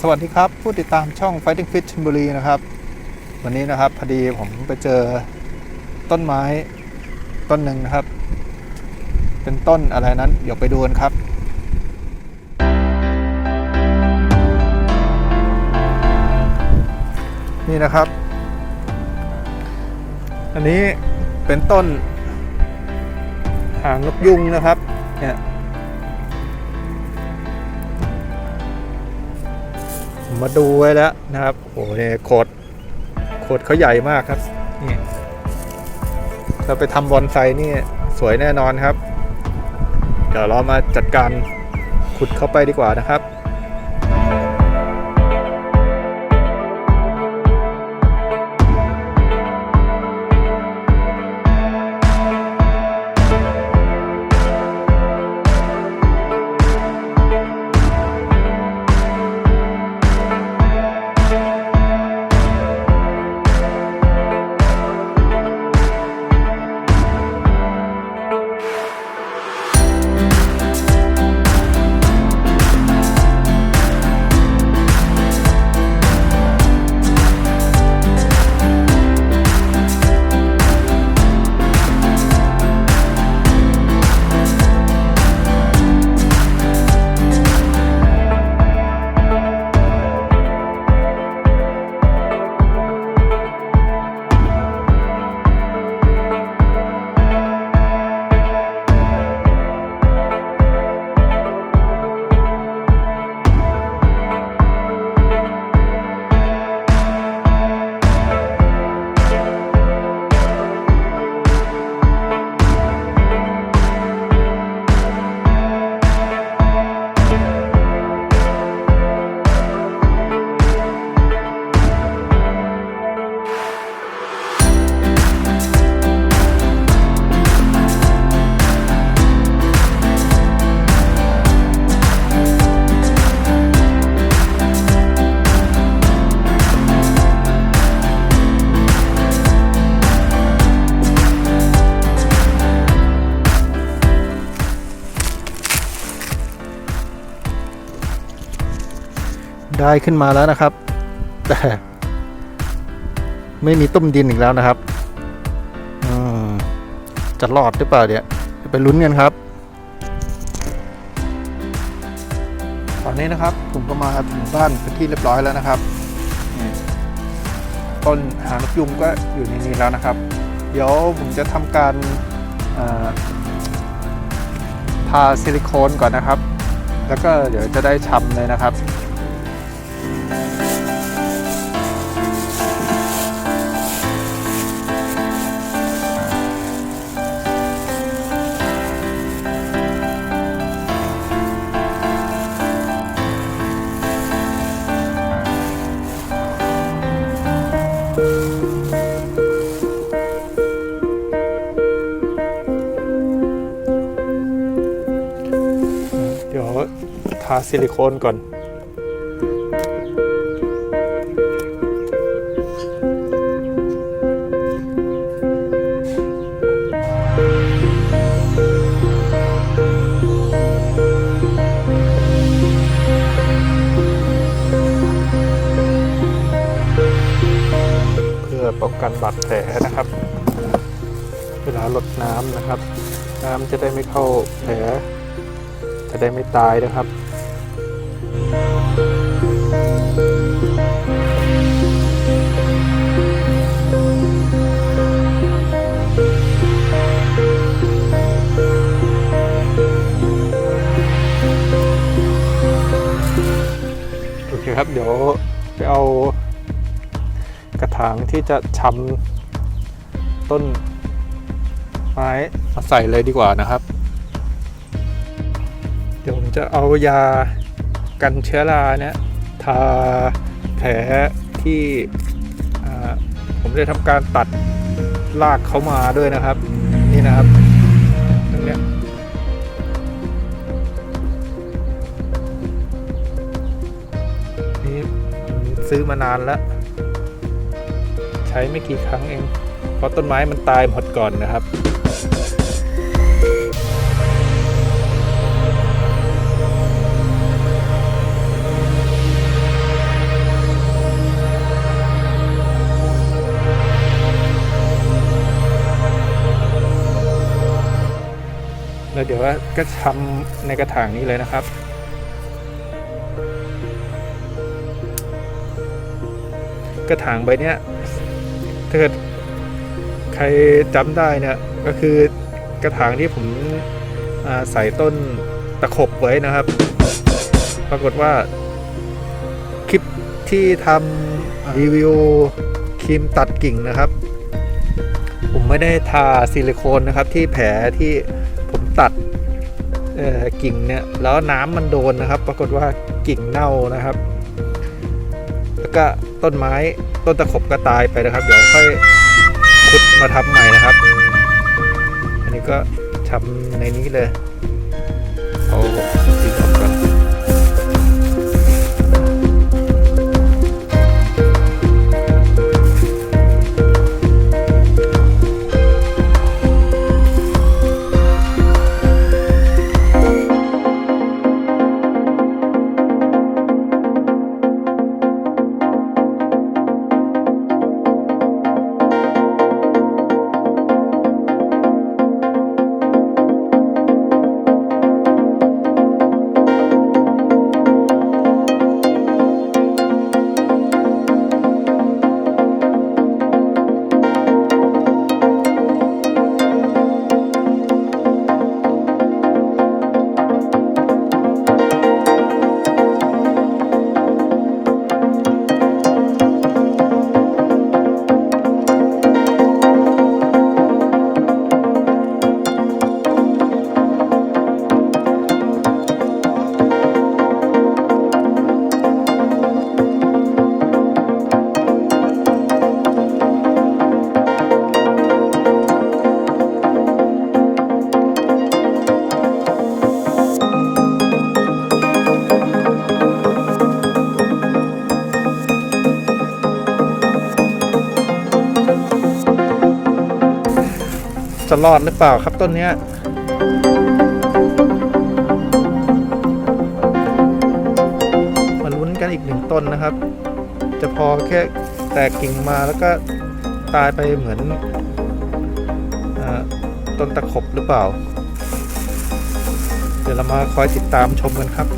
วัสดีครับผู้ติดตามช่อง Fighting Fit ชลบุรีนะครับวันนี้นะครับพอดีผมไปเจอต้นไม้ต้นหนึ่งนะครับเป็นต้นอะไรนั้นเดี๋ยวไปดูกันครับนี่นะครับอันนี้เป็นต้นหางนกยุงนะครับเนี่ยมาดูไว้แล้วนะครับโอ้โหเนี่ยโคดเขาใหญ่มากครับนี่เราไปทำบอนไซนี่สวยแน่นอนครับเดี๋ยวเรามาจัดการขุดเข้าไปดีกว่านะครับได้ขึ้นมาแล้วนะครับแต่ไม่มีตุ้มดินอีกแล้วนะครับจะรอดหรือเปล่าเดี๋ยวไปลุ้นกันครับตอนนี้นะครับผมก็มาถึงบ้านเป็นที่เรียบร้อยแล้วนะครับต้นหางนกยุงก็อยู่ในนี้แล้วนะครับเดี๋ยวผมจะทำการทาซิลิโคนก่อนนะครับแล้วก็เดี๋ยวจะได้ชำเลยนะครับเดี๋ยวทาซิลิโคนก่อนเพื่อป้องกันบาดแผลนะครับเวลาลดน้ำนะครับน้ำจะได้ไม่เข้าแผลจะได้ไม่ตายนะครับโอเคครับเดี๋ยวไปเอากระถางที่จะชำต้นไม้มาใส่เลยดีกว่านะครับเดี๋ยวผมจะเอายากันเชื้อราเนี่ยทาแผลที่ผมได้ทำการตัดรากเขามาด้วยนะครับนี่นะครับตรงเนี้ยนี่ซื้อมานานแล้วใช้ไม่กี่ครั้งเองเพราะต้นไม้มันตายหมดก่อนนะครับ โ แล้วเดี๋ยวก็ทำในกระถางนี้เลยนะครับกระถางใบเนี้ยถ้าเกิดใครจำได้เนี่ยก็คือกระถางที่ผมใส่ต้นตะขบไว้นะครับ ปรากฏว่าคลิปที่ทำรีวิวครีมตัดกิ่งนะครับผมไม่ได้ทาซิลิโคนนะครับที่แผลที่ผมตัดกิ่งเนี่ยแล้วน้ำมันโดนนะครับปรากฏว่ากิ่งเน่านะครับแล้วก็ต้นไม้ต้นตะขบก็ตายไปนะครับเดี๋ยวค่อยขุดมาทำใหม่นะครับอันนี้ก็ทำในนี้เลยเอาทิ้งออกก่อนจะรอดหรือเปล่าครับต้นเนี้ยมาลุ้นกันอีก1ต้นนะครับจะพอแค่แตกกิ่งมาแล้วก็ตายไปเหมือนต้นตะขบหรือเปล่าเดี๋ยวเรามาคอยติดตามชมกันครับ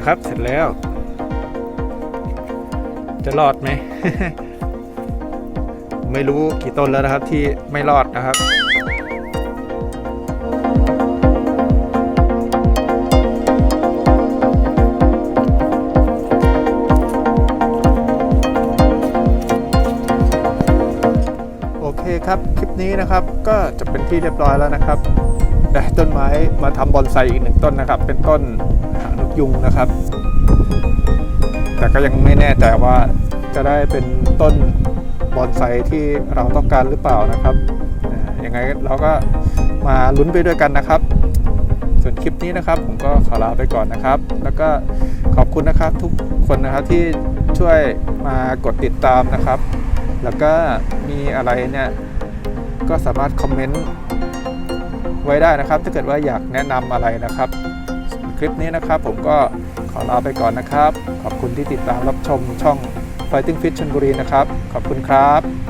ครับเสร็จแล้วจะรอดไหม ไม่รู้กี่ต้นแล้วนะครับที่ไม่รอดนะครับโอเคครับคลิปนี้นะครับก็จะเป็นที่เรียบร้อยแล้วนะครับได้ต้นไม้มาทำบอนไซอีก1ต้นนะครับเป็นต้นหางนกยุงนะครับแต่ก็ยังไม่แน่ใจว่าจะได้เป็นต้นบอนไซที่เราต้องการหรือเปล่านะครับยังไงเราก็มาลุ้นไปด้วยกันนะครับส่วนคลิปนี้นะครับผมก็ขอลาไปก่อนนะครับแล้วก็ขอบคุณนะครับทุกคนนะครับที่ช่วยมากดติดตามนะครับแล้วก็มีอะไรเนี่ยก็สามารถคอมเมนต์ไว้ได้นะครับถ้าเกิดว่าอยากแนะนำอะไรนะครับคลิปนี้นะครับผมก็ขอลาไปก่อนนะครับขอบคุณที่ติดตามรับชมช่อง Fighting Fish ชลบุรีนะครับขอบคุณครับ